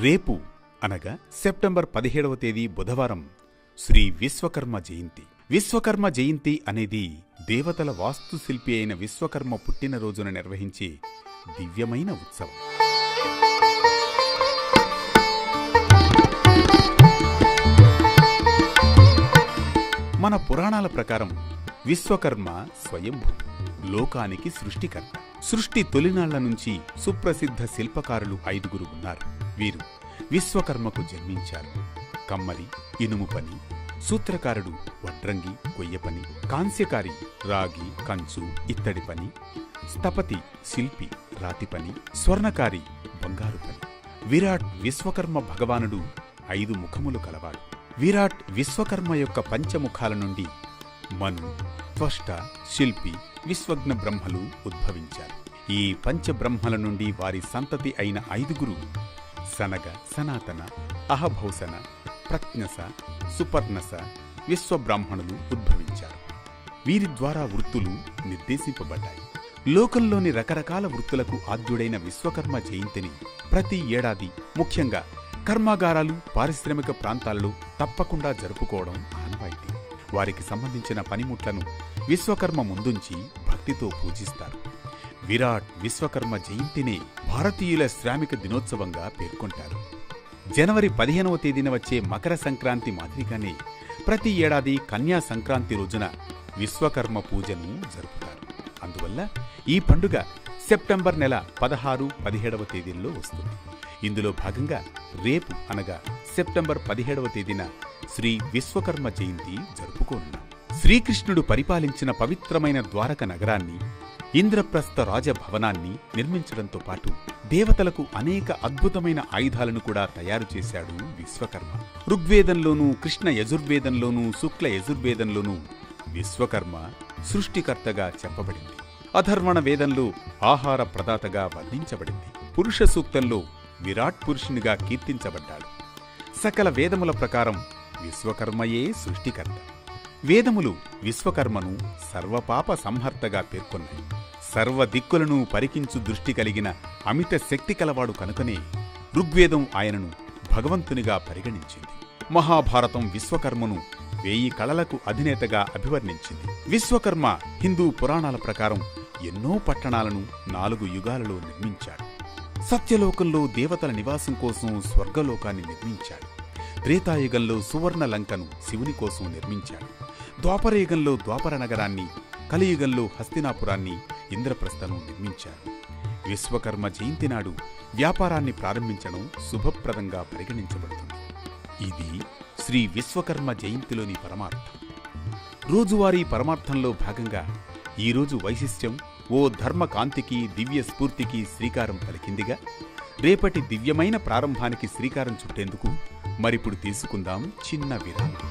రేపు అనగా సెప్టెంబర్ 17వ తేదీ బుధవారం శ్రీ విశ్వకర్మ జయంతి. విశ్వకర్మ జయంతి అనేది దేవతల వాస్తుశిల్పి అయిన విశ్వకర్మ పుట్టినరోజున నిర్వహించే దివ్యమైన ఉత్సవం. మన పురాణాల ప్రకారం విశ్వకర్మ స్వయంభూ, లోకానికి సృష్టికర్త. సృష్టి తొలినాళ్ల నుంచి సుప్రసిద్ధ శిల్పకారులు 5 ఉన్నారు. వీరు విశ్వకర్మకు జన్మించారు. కమ్మరి, ఇనుము పని, సూత్రకారుడు వడ్రంగి, కొయ్య పని, కాంస్యకారి రాగి, కంచు, ఇత్తడి పని, స్థపతి శిల్పి, రాతి పని, స్వర్ణకారి బంగారు పని. విరాట్ విశ్వకర్మ భగవానుడు 5 ముఖములు కలవాడు. విరాట్ విశ్వకర్మ యొక్క పంచముఖాల నుండి మను, త్వష్ట, శిల్పి, విశ్వజ్ఞ బ్రహ్మలు ఉద్భవించారు. ఈ పంచబ్రహ్మల నుండి వారి సంతతి అయిన 5 సనగ, సనాతన, అహభౌసన, ప్రజ్ఞస, సుపర్ణస విశ్వబ్రాహ్మణులు ఉద్భవించారు. వీరి ద్వారా వృత్తులు నిర్దేశింపబడ్డాయి. లోకంలోని రకరకాల వృత్తులకు ఆద్యుడైన విశ్వకర్మ జయంతిని ప్రతి ఏడాది ముఖ్యంగా కర్మాగారాలు, పారిశ్రామిక ప్రాంతాలలో తప్పకుండా జరుపుకోవడం ఆనవాయితీ. వారికి సంబంధించిన పనిముట్లను విశ్వకర్మ ముందుంచి భక్తితో పూజిస్తారు. విరాట్ విశ్వకర్మ జయంతినే భారతీయుల శ్రామిక దినోత్సవంగా పేర్కొంటారు. జనవరి 15వ తేదీన వచ్చే మకర సంక్రాంతి మాదిరిగానే ప్రతి ఏడాది కన్యా సంక్రాంతి రోజున విశ్వకర్మ పూజను జరుపుతారు. అందువల్ల ఈ పండుగ సెప్టెంబర్ నెల 16, 17వ తేదీల్లో వస్తుంది. ఇందులో భాగంగా రేపు అనగా సెప్టెంబర్ 17వ తేదీన శ్రీ విశ్వకర్మ జయంతి జరుపుకోనున్నాం. శ్రీకృష్ణుడు పరిపాలించిన పవిత్రమైన ద్వారక నగరాన్ని, ఇంద్రప్రస్థ రాజభవనాన్ని నిర్మించడంతో పాటు దేవతలకు అనేక అద్భుతమైన ఆయుధాలను కూడా తయారు చేశాడు విశ్వకర్మ. ఋగ్వేదంలోనూ, కృష్ణ యజుర్వేదంలోనూ, శుక్ల యజుర్వేదంలోనూ విశ్వకర్మ సృష్టికర్తగా చెప్పబడింది. అథర్వణ వేదంలో ఆహార ప్రదాతగా వర్ణించబడింది. పురుష సూక్తంలో విరాట్ పురుషునిగా కీర్తించబడ్డాడు. సకల వేదముల ప్రకారం విశ్వకర్మయే సృష్టికర్త. వేదములు విశ్వకర్మను సర్వపాప సంహర్తగా పేర్కొన్నాయి. సర్వ దిక్కులను పరికించు దృష్టి కలిగిన అమిత శక్తి కలవాడు కనుకనే ఋగ్వేదం ఆయనను భగవంతునిగా పరిగణించింది. మహాభారతం విశ్వకర్మను 1000 కళలకు అధినేతగా అభివర్ణించింది. విశ్వకర్మ హిందూ పురాణాల ప్రకారం ఎన్నో పట్టణాలను 4 యుగాలలో నిర్మించాడు. సత్యలోకంలో దేవతల నివాసం కోసం స్వర్గలోకాన్ని నిర్మించాడు. త్రేతాయుగంలో సువర్ణ లంకను శివుని కోసం నిర్మించాడు. ద్వాపరయుగంలో ద్వాపర నగరాన్ని, కలియుగంలో హస్తినాపురాన్ని, ఇంద్రప్రస్థను నిర్మించాడు. విశ్వకర్మ జయంతి నాడు వ్యాపారాన్ని ప్రారంభించడం శుభప్రదంగా పరిగణించబడుతుంది. ఇది శ్రీ విశ్వకర్మ జయంతిలోని పరమార్థం. రోజువారీ పరమార్థంలో భాగంగా ఈరోజు వైశిష్ట్యం ఓ ధర్మకాంతికి, దివ్య స్ఫూర్తికి శ్రీకారం పలికిందిగా, రేపటి దివ్యమైన ప్రారంభానికి శ్రీకారం చుట్టేందుకు మరిప్పుడు తీసుకుందాం చిన్న విరామం.